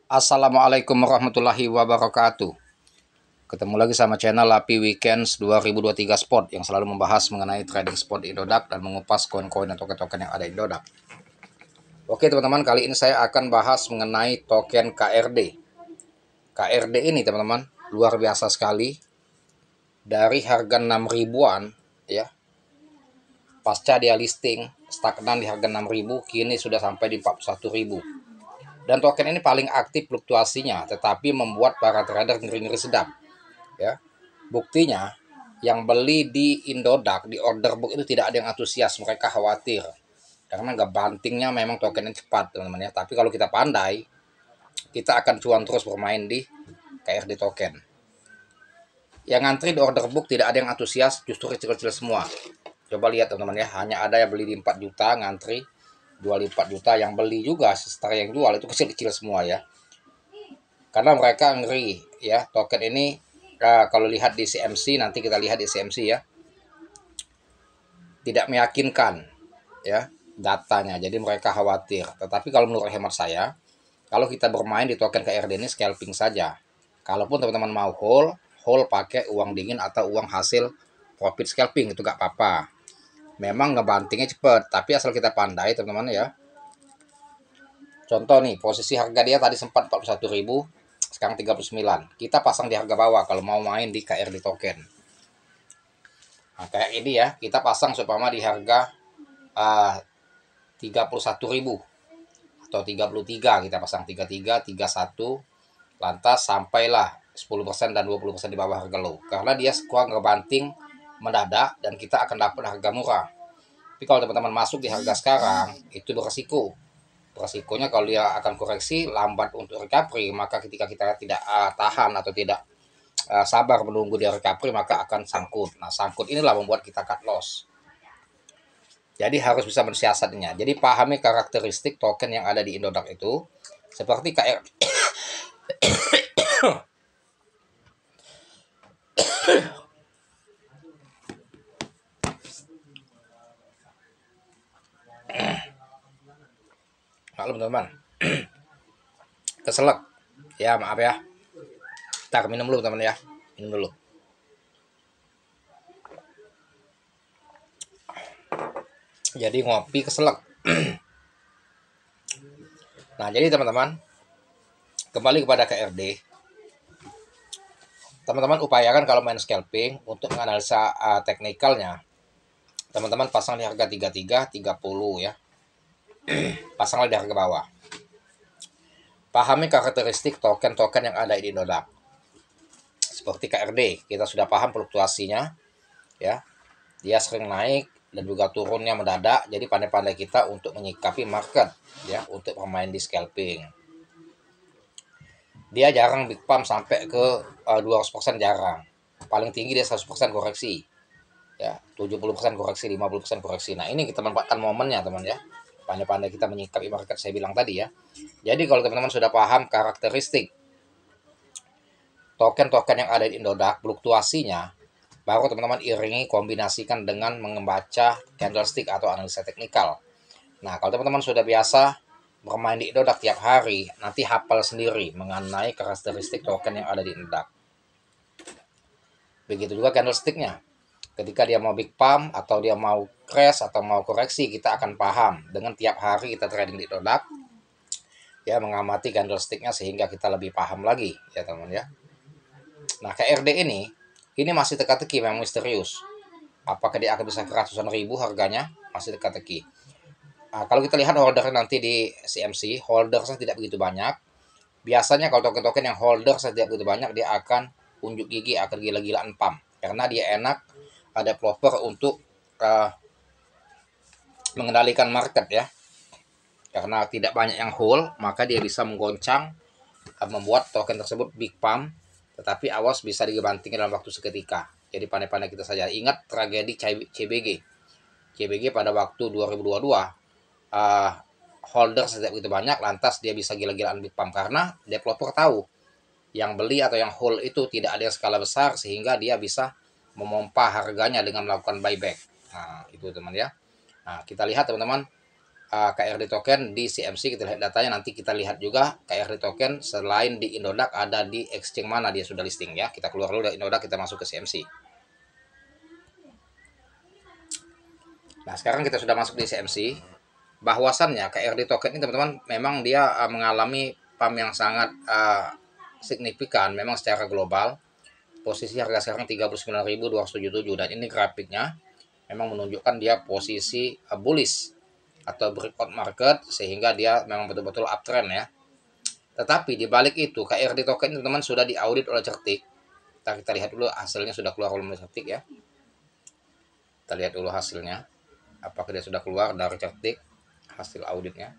Assalamualaikum warahmatullahi wabarakatuh. Ketemu lagi sama channel Lapi Weekends 2023 Sport yang selalu membahas mengenai trading spot di Indodax dan mengupas koin-koin dan token-token yang ada di Indodax. Oke teman-teman, kali ini saya akan bahas mengenai token KRD. KRD ini teman-teman luar biasa sekali. Dari harga 6 ribuan ya, pasca dia listing stagnan di harga 6 ribu, kini sudah sampai di 41 ribu. Dan token ini paling aktif fluktuasinya, tetapi membuat para trader ngeri-ngeri sedap. Ya, buktinya yang beli di Indodax di order book itu tidak ada yang antusias, mereka khawatir karena nggak bantingnya memang tokennya cepat teman-teman ya. Tapi kalau kita pandai, kita akan cuan terus bermain di KRD token. Yang ngantri di order book tidak ada yang antusias, justru kecil-kecil semua. Coba lihat teman-teman ya, hanya ada yang beli di 4 juta ngantri jual di 4 juta, yang beli juga setara yang jual itu kecil-kecil semua ya, karena mereka ngeri ya. Token ini kalau lihat di CMC, nanti kita lihat di CMC ya, tidak meyakinkan ya datanya, jadi mereka khawatir. Tetapi kalau menurut hemat saya, kalau kita bermain di token KRD ini scalping saja. Kalaupun teman-teman mau hold pakai uang dingin atau uang hasil profit scalping itu gak apa-apa. Memang ngebantingnya cepet, tapi asal kita pandai teman-teman ya. Contoh nih, posisi harga dia tadi sempat 41.000, sekarang 39. Kita pasang di harga bawah kalau mau main di KRD token. Nah, kayak ini ya, kita pasang seumpama di harga 31.000 atau 33, kita pasang 33, 31, lantas sampailah 10% dan 20% di bawah harga low. Karena dia kurang ngebanting mendadak dan kita akan dapat harga murah. Tapi kalau teman-teman masuk di harga sekarang, itu beresiko. Resikonya kalau dia akan koreksi lambat untuk recovery, maka ketika kita tidak tahan atau tidak sabar menunggu dia recovery, maka akan sangkut. Nah, sangkut inilah membuat kita cut loss. Jadi harus bisa mensiasatnya. Jadi pahami karakteristik token yang ada di Indodax itu, seperti KR. Halo teman-teman, keselak ya, maaf ya. Kita minum dulu teman ya, minum dulu. Jadi ngopi keselak. Nah, jadi teman-teman, kembali kepada KRD. Teman-teman upayakan kalau main scalping untuk menganalisa teknikalnya, teman-teman pasang di harga 33, 30 ya. Pasanglah di harga bawah. Pahami karakteristik token-token yang ada di Indodax. Seperti KRD, kita sudah paham fluktuasinya ya. Dia sering naik dan juga turunnya mendadak, jadi pandai-pandai kita untuk menyikapi market ya, untuk bermain di scalping. Dia jarang big pump sampai ke 200%, jarang. Paling tinggi dia 100% koreksi. Ya, 70% koreksi, 50% koreksi. Nah, ini kita manfaatkan momennya, teman ya. Pandai-pandai kita menyikapi market saya bilang tadi ya. Jadi kalau teman-teman sudah paham karakteristik token-token yang ada di Indodax, fluktuasinya, baru teman-teman iringi kombinasikan dengan membaca candlestick atau analisa teknikal. Nah, kalau teman-teman sudah biasa bermain di Indodax tiap hari, nanti hafal sendiri mengenai karakteristik token yang ada di Indodax. Begitu juga candlesticknya. Ketika dia mau big pump atau dia mau crash atau mau koreksi, kita akan paham dengan tiap hari kita trading di Indodax ya, mengamati candlesticknya sehingga kita lebih paham lagi ya teman ya. Nah, KRD ini masih teka-teki, memang misterius. Apakah dia akan bisa ke ratusan ribu harganya? Masih teka-teki. Nah, kalau kita lihat holder nanti di CMC, holdersnya tidak begitu banyak. Biasanya kalau token-token yang holder tidak begitu banyak, dia akan unjuk gigi, akan gila-gilaan pump. Karena dia enak, ada developer untuk mengendalikan market ya. Karena tidak banyak yang hold, maka dia bisa menggoncang, membuat token tersebut big pump, tetapi awas bisa dibantingkan dalam waktu seketika. Jadi pandai-pandai kita saja. Ingat tragedi CBG. CBG pada waktu 2022, holder setiap begitu banyak, lantas dia bisa gila-gilaan big pump karena developer tahu yang beli atau yang hold itu tidak ada yang skala besar, sehingga dia bisa memompa harganya dengan melakukan buyback. Nah, itu teman ya. Nah, kita lihat teman-teman, KRD token di CMC. Kita lihat datanya, nanti kita lihat juga KRD token selain di Indodax ada di exchange mana dia sudah listing ya. Kita keluar dulu dari Indodax, kita masuk ke CMC. Nah, sekarang kita sudah masuk di CMC. Bahwasannya KRD token ini teman-teman memang dia mengalami pump yang sangat signifikan memang secara global. Posisi harga sekarang 39.277 dan ini grafiknya memang menunjukkan dia posisi bullish atau breakout market, sehingga dia memang betul-betul uptrend ya. Tetapi di balik itu KRD token teman-teman sudah diaudit oleh Certik. Kita lihat dulu hasilnya sudah keluar oleh Certik ya. Kita lihat dulu hasilnya. Apakah dia sudah keluar dari Certik hasil auditnya.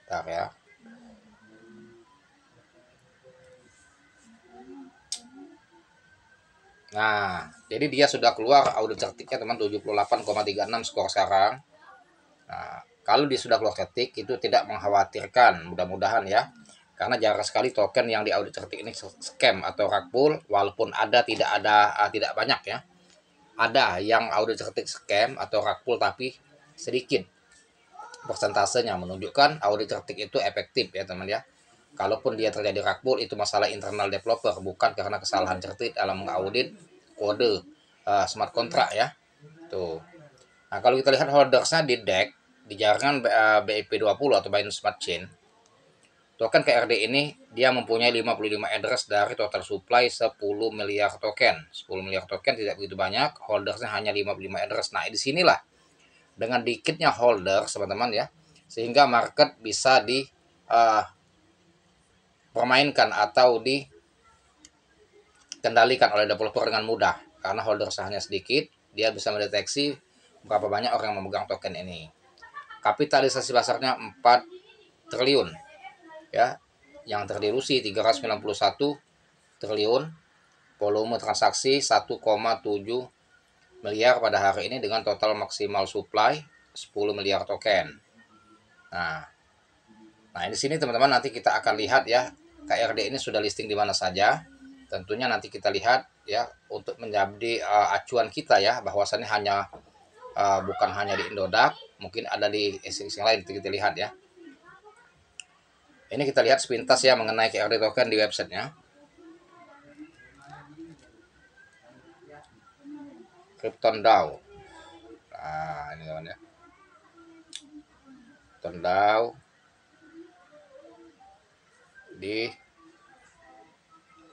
Bentar ya. Nah, jadi dia sudah keluar audit Certiknya teman, 78,36 skor sekarang. Nah, kalau dia sudah keluar Certik itu tidak mengkhawatirkan, mudah-mudahan ya. Karena jarang sekali token yang diaudit Certik ini scam atau rug pull, walaupun ada tidak banyak ya. Ada yang audit Certik scam atau rug pull tapi sedikit persentasenya, menunjukkan audit Certik itu efektif ya teman ya. Kalaupun dia terjadi rug pull itu masalah internal developer, bukan karena kesalahan Certik dalam mengaudit kode smart contract ya. Tuh. Nah, kalau kita lihat holdersnya di DEX, di jaringan BIP20 atau Binance Smart Chain, token KRD ini dia mempunyai 55 address dari total supply 10 miliar token. 10 miliar token tidak begitu banyak, holdersnya hanya 55 address. Nah, di sinilah dengan dikitnya holder, teman-teman ya, sehingga market bisa dipermainkan atau dikendalikan oleh developer dengan mudah. Karena holder hanya sedikit, dia bisa mendeteksi berapa banyak orang yang memegang token ini. Kapitalisasi pasarnya 4 triliun ya, yang terdilusi 391 triliun, volume transaksi 1,7 miliar pada hari ini dengan total maksimal supply 10 miliar token. Nah, di sini teman-teman nanti kita akan lihat ya, KRD ini sudah listing di mana saja. Tentunya nanti kita lihat ya untuk menjadi acuan kita ya, bahwasannya bukan hanya di Indodax, mungkin ada di exchange lain, kita lihat ya. Ini kita lihat sepintas ya mengenai KRD token di websitenya. Krypton DAO. Nah, ini teman ya. Krypton DAO di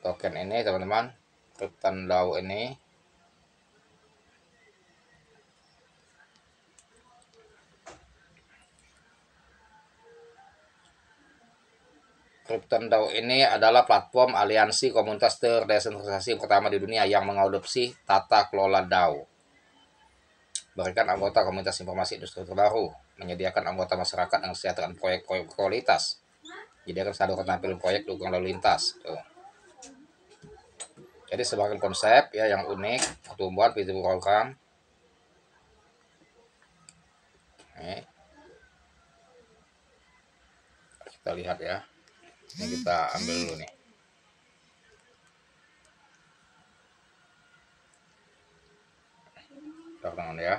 token ini teman-teman. Krypton DAO ini Krypton DAO ini adalah platform aliansi komunitas terdesentralisasi pertama di dunia yang mengadopsi tata kelola DAO. Berikan anggota komunitas informasi industri terbaru, menyediakan anggota masyarakat yang kesejahteraan proyek-proyek kualitas, menyediakan saluran tampilan proyek dukungan lalu lintas. Tuh. Jadi sebagai konsep ya yang unik, pertumbuhan pintu program. Kita lihat ya. Ini kita ambil dulu nih. Tangan ya.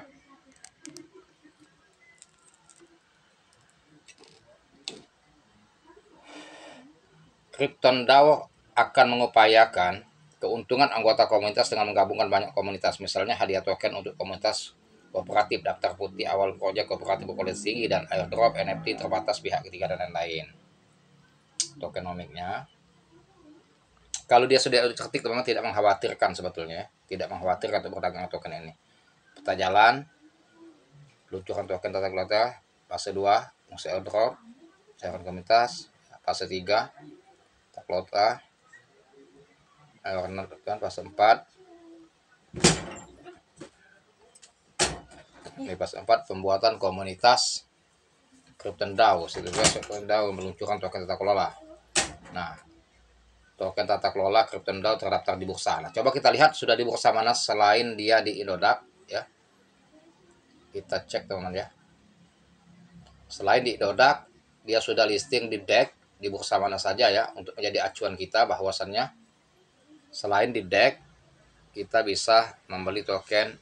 Krypton DAO akan mengupayakan keuntungan anggota komunitas dengan menggabungkan banyak komunitas, misalnya hadiah token untuk komunitas kooperatif, daftar putih awal proyek kooperatif berkualitas tinggi, dan airdrop NFT terbatas pihak ketiga dan lain-lain. Tokenomiknya, kalau dia sudah certik teman-teman tidak mengkhawatirkan sebetulnya, tidak mengkhawatirkan untuk berdagang token ini. Peta jalan, peluncuran token tata kelola, fase 2, fase airdrop, cairan komunitas, fase 3, tata kelola, kan fase 4. Ini fase 4 pembuatan komunitas Krypton DAO, Krypton DAO meluncurkan token tata kelola. Nah, token tata kelola Krypton DAO terdaftar di bursa. Nah, coba kita lihat sudah di bursa mana selain dia di Indodax ya. Kita cek teman-teman ya. Selain di Indodax, dia sudah listing di DEX, di bursa mana saja ya, untuk menjadi acuan kita bahwasannya selain di DEX kita bisa membeli token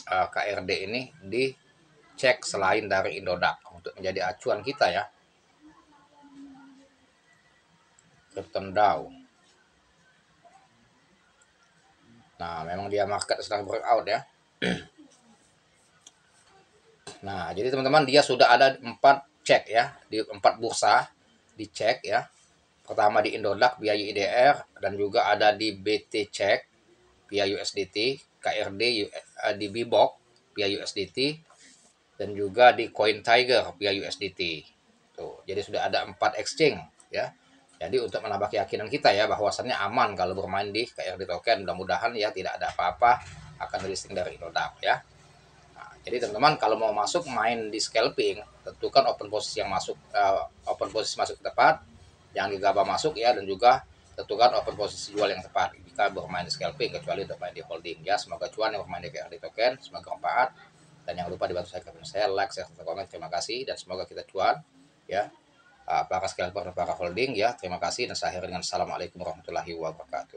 KRD ini dicek selain dari Indodax untuk menjadi acuan kita ya. Krypton Dow. Nah, memang dia market sedang breakout ya. Nah, jadi teman-teman dia sudah ada 4 cek ya, di 4 bursa dicek ya. Pertama di Indodax via IDR dan juga ada di BT Check via USDT, KRD di Bbox via USDT dan juga di Coin Tiger via USDT. Tuh, jadi sudah ada 4 exchange ya. Jadi untuk menambah keyakinan kita ya bahwasannya aman kalau bermain di KRD token, mudah-mudahan ya tidak ada apa-apa akan listing dari Indodax ya. Jadi teman-teman kalau mau masuk main di scalping, tentukan open posisi yang masuk open posisi masuk tepat, jangan gegabah masuk ya, dan juga tentukan open posisi jual yang tepat jika bermain di scalping, kecuali untuk main di holding ya. Semoga cuan yang bermain di KRD token, semoga bermanfaat, dan jangan lupa dibantu saya like, share, serta komen. Terima kasih dan semoga kita cuan ya, para scalper dan para holding ya. Terima kasih dan saya akhiri dengan assalamualaikum warahmatullahi wabarakatuh.